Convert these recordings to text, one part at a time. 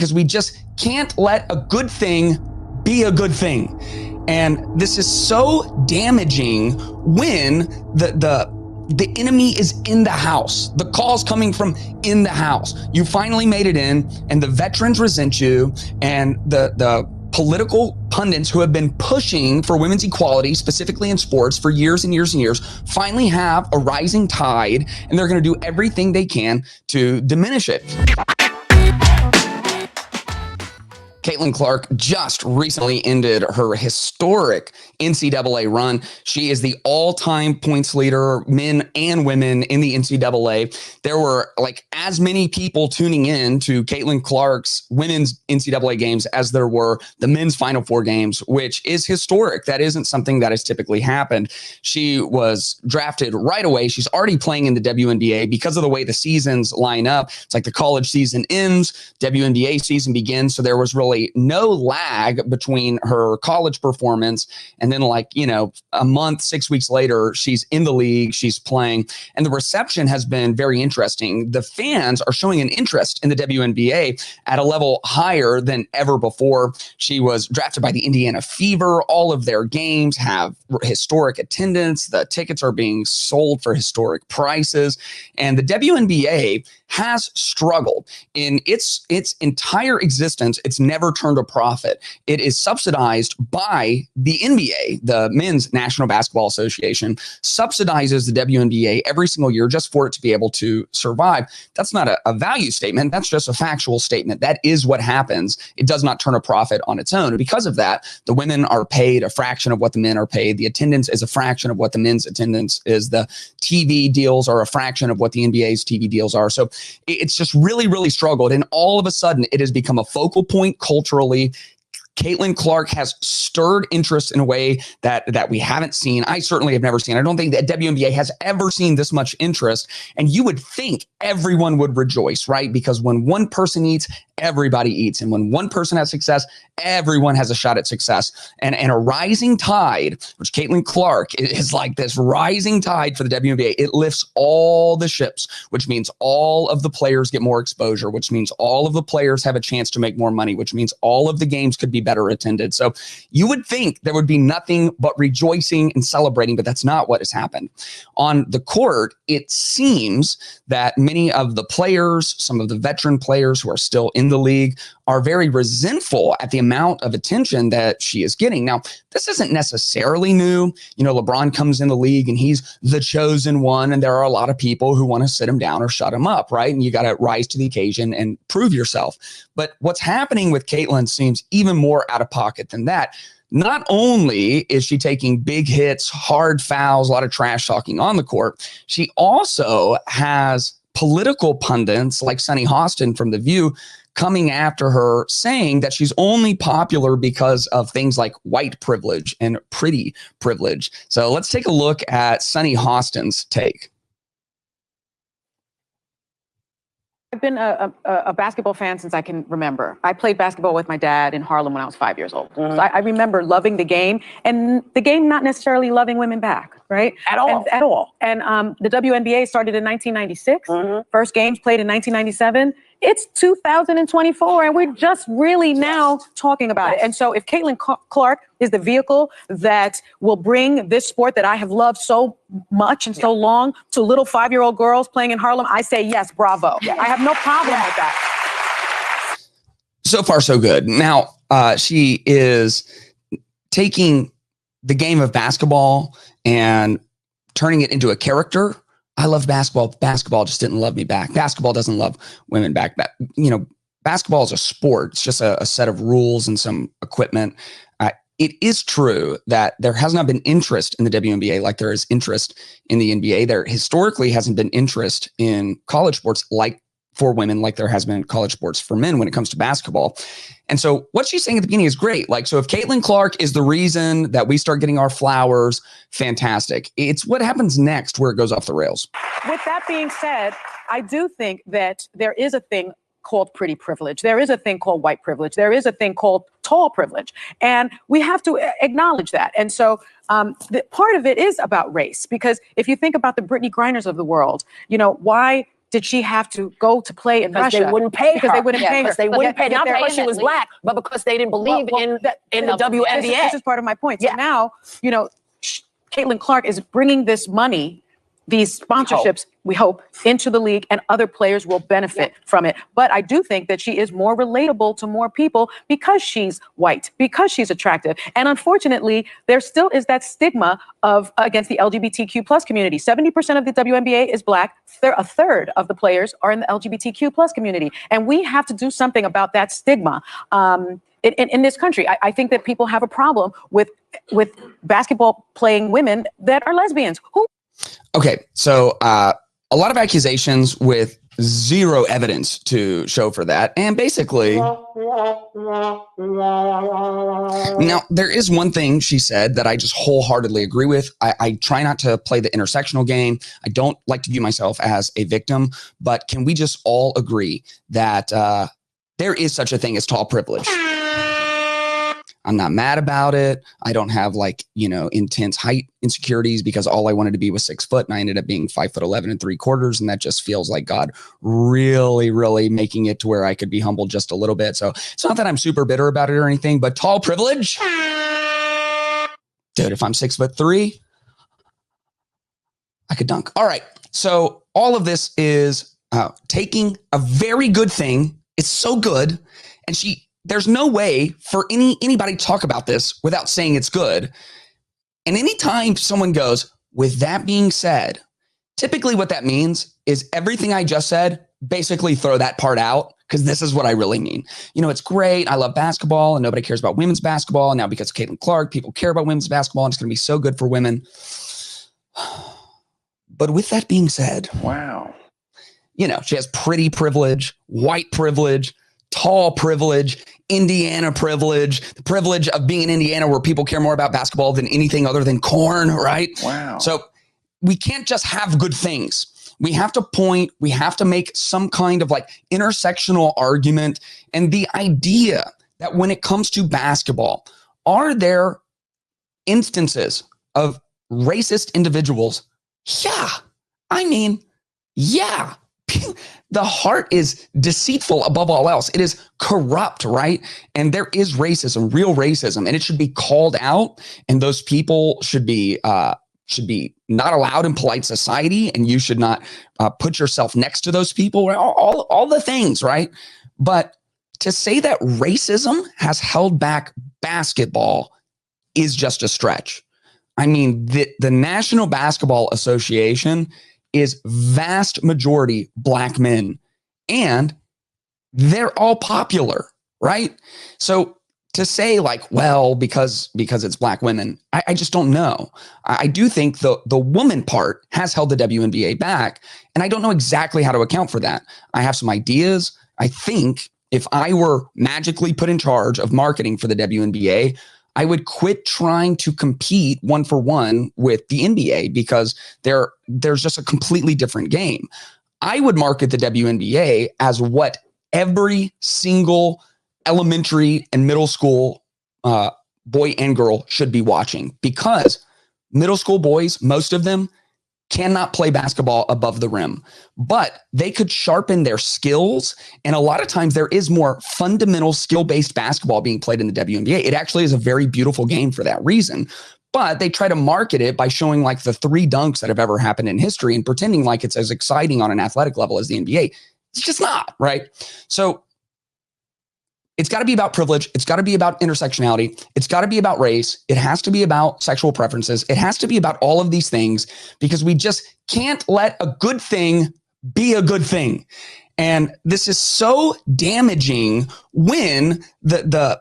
because we just can't let a good thing be a good thing. And this is so damaging when the enemy is in the house. The call's coming from in the house. You finally made it in, and the veterans resent you, and the political pundits who have been pushing for women's equality, specifically in sports, for years and years and years, finally have a rising tide, and they're going to do everything they can to diminish it. Caitlyn Clark just recently ended her historic NCAA run. She is the all-time points leader, men and women, in the NCAA. There were like as many people tuning in to Caitlyn Clark's women's NCAA games as there were the men's Final Four games, which is historic. That isn't something that has typically happened. She was drafted right away. She's already playing in the WNBA because of the way the seasons line up. It's like the college season ends, WNBA season begins. So there was really no lag between her college performance and then, like, you know, a month, 6 weeks later, she's in the league, she's playing, and the reception has been very interesting. The fans are showing an interest in the WNBA at a level higher than ever before. She was drafted by the Indiana Fever. All of their games have historic attendance. The tickets are being sold for historic prices, and the WNBA has struggled in its entire existence. It's never turned a profit. It is subsidized by the NBA. The Men's National Basketball Association subsidizes the WNBA every single year just for it to be able to survive. That's not a value statement. That's just a factual statement. That is what happens. It does not turn a profit on its own. And because of that, the women are paid a fraction of what the men are paid. The attendance is a fraction of what the men's attendance is. The TV deals are a fraction of what the NBA's TV deals are. So it's just really, really struggled. And all of a sudden, it has become a focal point culturally. Caitlyn Clark has stirred interest in a way that we haven't seen. I certainly have never seen. I don't think that WNBA has ever seen this much interest. And you would think everyone would rejoice, right? Because when one person eats, everybody eats. And when one person has success, everyone has a shot at success. And a rising tide, which Caitlyn Clark is like this rising tide for the WNBA. It lifts all the ships, which means all of the players get more exposure, which means all of the players have a chance to make more money, which means all of the games could be better attended. So you would think there would be nothing but rejoicing and celebrating, but that's not what has happened. On the court, it seems that many of the players, some of the veteran players who are still in the league, are very resentful at the amount of attention that she is getting. Now, this isn't necessarily new. You know, LeBron comes in the league and he's the chosen one, and there are a lot of people who want to sit him down or shut him up, right? And you got to rise to the occasion and prove yourself. But what's happening with Caitlyn seems even more out of pocket than that. Not only is she taking big hits, hard fouls, a lot of trash talking on the court, she also has political pundits like Sunny Hostin from The View coming after her, saying that she's only popular because of things like white privilege and pretty privilege. So let's take a look at Sunny Hostin's take. I've been a basketball fan since I can remember. I played basketball with my dad in Harlem when I was 5 years old. Mm-hmm. So I remember loving the game, and the game not necessarily loving women back, right? At all. And the WNBA started in 1996. Mm-hmm. First games played in 1997. It's 2024, and we're just really now talking about it. And so if Caitlyn Clark is the vehicle that will bring this sport that I have loved so much and so long to little 5-year-old girls playing in Harlem, I say yes, bravo. Yeah. I have no problem with that. So far, so good. Now, she is taking the game of basketball and turning it into a character. I love basketball. Basketball just didn't love me back. Basketball doesn't love women back. You know, basketball is a sport. It's just a set of rules and some equipment. It is true that there has not been interest in the WNBA like there is interest in the NBA. There historically hasn't been interest in college sports like for women like there has been in college sports for men when it comes to basketball. And so what she's saying at the beginning is great. Like, so if Caitlyn Clark is the reason that we start getting our flowers, fantastic. It's what happens next where it goes off the rails. With that being said, I do think that there is a thing called pretty privilege. There is a thing called white privilege. There is a thing called tall privilege. And we have to acknowledge that. And so the part of it is about race, because if you think about the Brittany Griners of the world, you know, why did she have to go to play in Russia? Because they wouldn't pay her. Because they wouldn't pay her. Because they wouldn't pay now because she was black, but because they didn't believe in the WNBA. This is part of my point. So now, you know, Caitlyn Clark is bringing this money, these sponsorships, we hope, into the league, and other players will benefit from it. But I do think that she is more relatable to more people because she's white, because she's attractive. And unfortunately, there still is that stigma of against the LGBTQ plus community. 70% of the WNBA is black. A third of the players are in the LGBTQ plus community. And we have to do something about that stigma. In this country, I think that people have a problem with basketball playing women that are lesbians. Okay, so a lot of accusations with zero evidence to show for that. And basically, now there is one thing she said that I just wholeheartedly agree with. I try not to play the intersectional game. I don't like to view myself as a victim, but can we just all agree that there is such a thing as tall privilege? I'm not mad about it. I don't have intense height insecurities because all I wanted to be was 6 foot and I ended up being 5'11" 3/4. And that just feels like God really, really making it to where I could be humbled just a little bit. So it's not that I'm super bitter about it or anything, but tall privilege, dude, if I'm 6'3", I could dunk. All right. So all of this is taking a very good thing. It's so good. And there's no way for anybody to talk about this without saying it's good. And anytime someone goes, with that being said, typically what that means is everything I just said, basically throw that part out because this is what I really mean. You know, it's great. I love basketball and nobody cares about women's basketball. And now because of Caitlyn Clark, people care about women's basketball and it's going to be so good for women. But with that being said, wow, you know, she has pretty privilege, white privilege, tall privilege, Indiana privilege, the privilege of being in Indiana where people care more about basketball than anything other than corn, right? Wow. So we can't just have good things. We have to point, we have to make some kind of intersectional argument. And the idea that when it comes to basketball, are there instances of racist individuals? Yeah. I mean, yeah. The heart is deceitful above all else. It is corrupt, right? And there is racism, real racism, and it should be called out. And those people should be not allowed in polite society. And you should not put yourself next to those people. All the things, right? But to say that racism has held back basketball is just a stretch. I mean, the National Basketball Association is vast majority black men and they're all popular, right? So to say well, because it's black women, I just don't know. I do think the woman part has held the WNBA back and I don't know exactly how to account for that. I have some ideas. I think if I were magically put in charge of marketing for the WNBA, I would quit trying to compete one-for-one with the NBA because there's just a completely different game. I would market the WNBA as what every single elementary and middle school boy and girl should be watching because middle school boys, most of them, cannot play basketball above the rim, but they could sharpen their skills. And a lot of times there is more fundamental skill-based basketball being played in the WNBA. It actually is a very beautiful game for that reason, but they try to market it by showing the 3 dunks that have ever happened in history and pretending like it's as exciting on an athletic level as the NBA. It's just not, right? So it's got to be about privilege. It's got to be about intersectionality. It's got to be about race. It has to be about sexual preferences. It has to be about all of these things because we just can't let a good thing be a good thing. And this is so damaging when the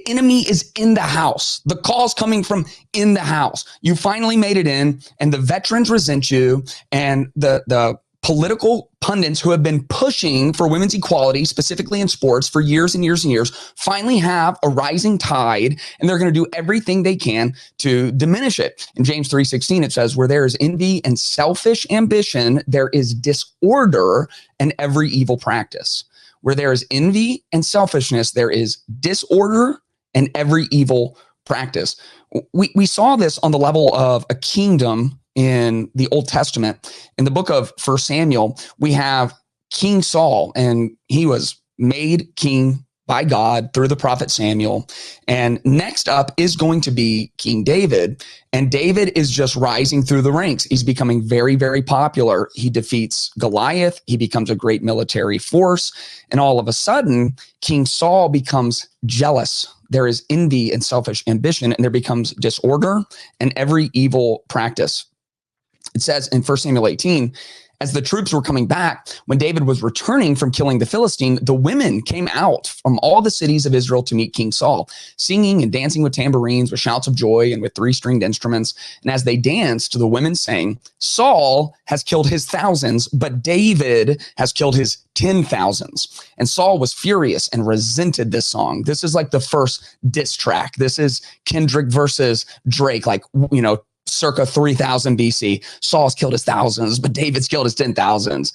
enemy is in the house. The call's coming from in the house. You finally made it in and the veterans resent you and the political pundits who have been pushing for women's equality, specifically in sports, for years and years and years, finally have a rising tide, and they're going to do everything they can to diminish it. In James 3:16, it says, where there is envy and selfish ambition, there is disorder and every evil practice. Where there is envy and selfishness, there is disorder and every evil practice. We saw this on the level of a kingdom in the Old Testament. In the book of 1 Samuel, we have King Saul, and he was made king by God through the prophet Samuel. And next up is going to be King David. And David is just rising through the ranks. He's becoming very, very popular. He defeats Goliath. He becomes a great military force. And all of a sudden, King Saul becomes jealous. There is envy and selfish ambition, and there becomes disorder and every evil practice. It says in 1 Samuel 18, as the troops were coming back, when David was returning from killing the Philistine, the women came out from all the cities of Israel to meet King Saul, singing and dancing with tambourines, with shouts of joy, and with three-stringed instruments. And as they danced, the women sang, Saul has killed his thousands, but David has killed his 10,000s. And Saul was furious and resented this song. This is like the first diss track. This is Kendrick versus Drake, like, circa 3000 BC. Saul's killed his thousands, but David's killed his 10,000s.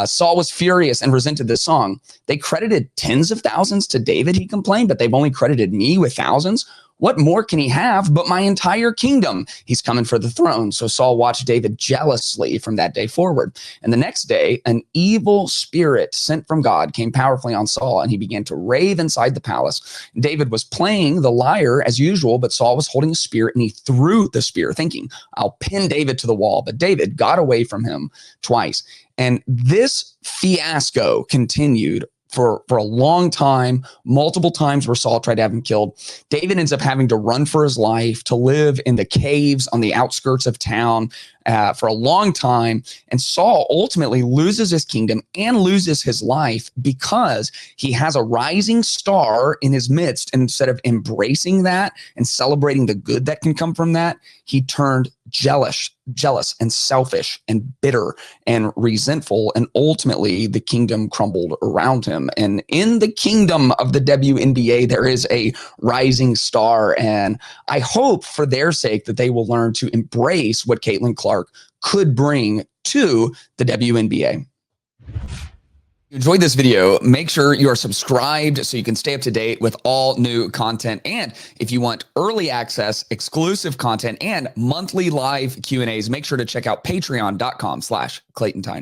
Saul was furious and resented this song. They credited tens of thousands to David, he complained, but they've only credited me with thousands. What more can he have but my entire kingdom? He's coming for the throne. So Saul watched David jealously from that day forward. And the next day, an evil spirit sent from God came powerfully on Saul, and he began to rave inside the palace. David was playing the lyre as usual, but Saul was holding a spear, and he threw the spear, thinking, I'll pin David to the wall. But David got away from him twice. And this fiasco continued for a long time, multiple times where Saul tried to have him killed. David ends up having to run for his life, to live in the caves on the outskirts of town for a long time. And Saul ultimately loses his kingdom and loses his life because he has a rising star in his midst. And instead of embracing that and celebrating the good that can come from that, he turned jealous and selfish and bitter and resentful. And ultimately the kingdom crumbled around him. And in the kingdom of the WNBA, there is a rising star. And I hope for their sake that they will learn to embrace what Caitlyn Clark could bring to the WNBA. You enjoyed this video, make sure you are subscribed so you can stay up to date with all new content. And if you want early access, exclusive content, and monthly live Q&As, make sure to check out patreon.com/ClaytonTime.